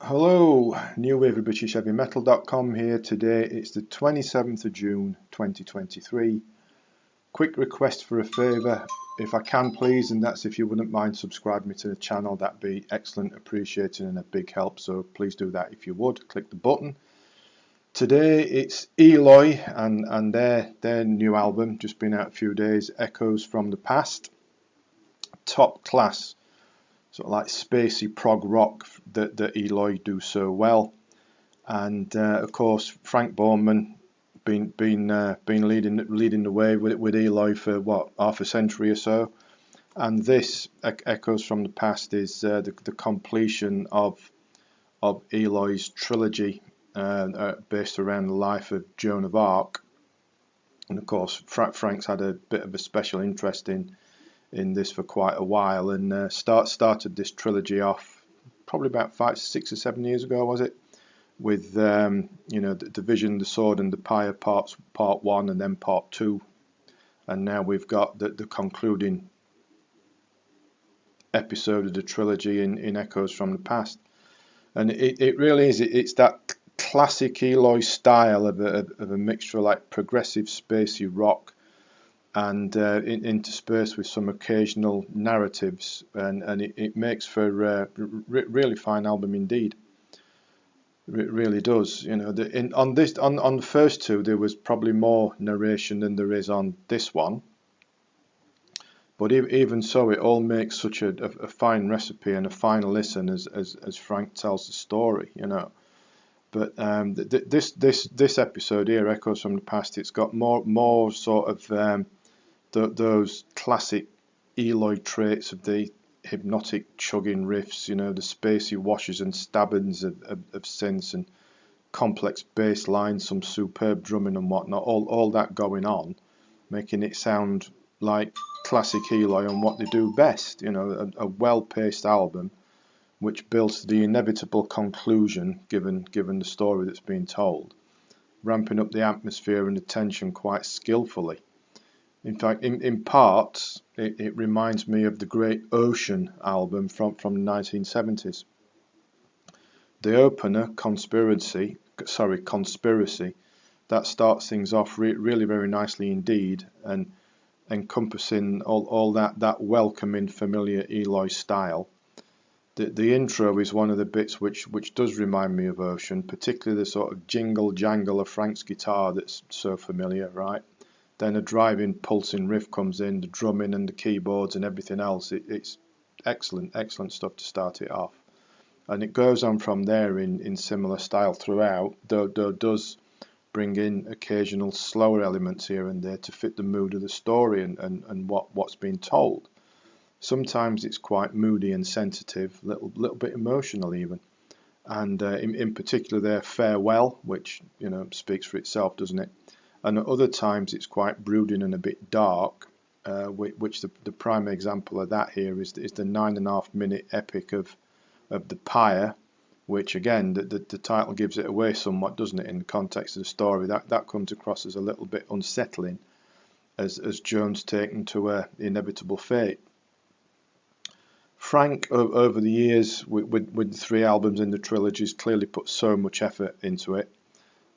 Hello, New Wave of British Heavy Metal.com here. Today it's the 27th of June 2023. Quick request for a favour, if I can please, and that's if you wouldn't mind subscribing me to the channel. That'd be excellent, appreciated and a big help, so please do that if you would. Click the button. Today it's Eloy and their new album, just been out a few days, Echoes from the Past. Top class, sort of like spacey prog rock that Eloy do so well, and of course Frank Bornemann been leading the way with Eloy for what, half a century or so, and this Echoes from the Past is the completion of Eloy's trilogy based around the life of Joan of Arc, and of course Frank's had a bit of a special interest in this for quite a while, and started this trilogy off probably about 6 or 7 years ago, was it, with the Vision, the Sword and the Pyre part 1 and then part 2, and now we've got the concluding episode of the trilogy in Echoes from the Past. And it really is, it's that classic Eloy style of a mixture of like progressive spacey rock and interspersed with some occasional narratives, and it makes for a really fine album indeed. It really does. On the first two there was probably more narration than there is on this one, but even so, it all makes such a fine recipe and a fine listen as Frank tells the story. But this episode here, Echoes from the Past, it's got more sort of those classic Eloy traits of the hypnotic chugging riffs, the spacey washes and stabbings of synths and complex bass lines, some superb drumming and whatnot, all that going on, making it sound like classic Eloy and what they do best. A well-paced album which builds to the inevitable conclusion given the story that's being told, ramping up the atmosphere and the tension quite skillfully. In fact, in parts, it reminds me of the great Ocean album from the 1970s. The opener, Conspiracy, that starts things off really very nicely indeed, and encompassing all that welcoming, familiar Eloy style. The intro is one of the bits which does remind me of Ocean, particularly the sort of jingle jangle of Frank's guitar that's so familiar, right? Then a driving, pulsing riff comes in, the drumming and the keyboards and everything else. It's excellent stuff to start it off. And it goes on from there in similar style throughout, though does bring in occasional slower elements here and there to fit the mood of the story and what's being told. Sometimes it's quite moody and sensitive, little bit emotional even. And in particular their Farewell, which speaks for itself, doesn't it? And at other times it's quite brooding and a bit dark, which the prime example of that here is the 9.5 minute epic of the Pyre, which again the title gives it away somewhat, doesn't it, in the context of the story. That comes across as a little bit unsettling as Joan's taken to her inevitable fate. Frank, over the years with the 3 albums in the trilogy, has clearly put so much effort into it.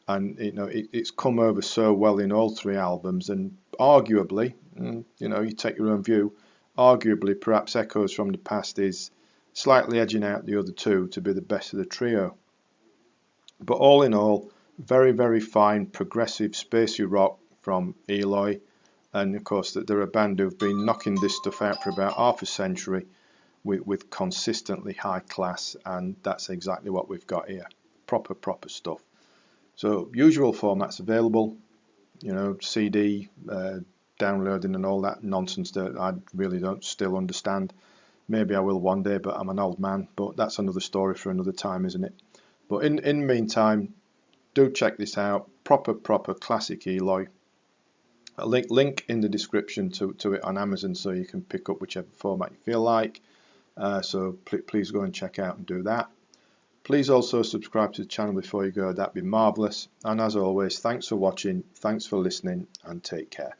And it's come over so well in all 3 albums, and arguably, you take your own view, arguably perhaps Echoes from the Past is slightly edging out the other 2 to be the best of the trio. But all in all, very very fine progressive spacey rock from Eloy, and of course that they're a band who've been knocking this stuff out for about half a century with consistently high class, and that's exactly what we've got here. Proper stuff. So usual formats available, CD, downloading and all that nonsense that I really don't still understand. Maybe I will one day, but I'm an old man, but that's another story for another time, isn't it? But in the meantime, do check this out. Proper classic Eloy. A link in the description to it on Amazon, so you can pick up whichever format you feel like. So please go and check out and do that. Please also subscribe to the channel before you go, that'd be marvellous. And as always, thanks for watching, thanks for listening, and take care.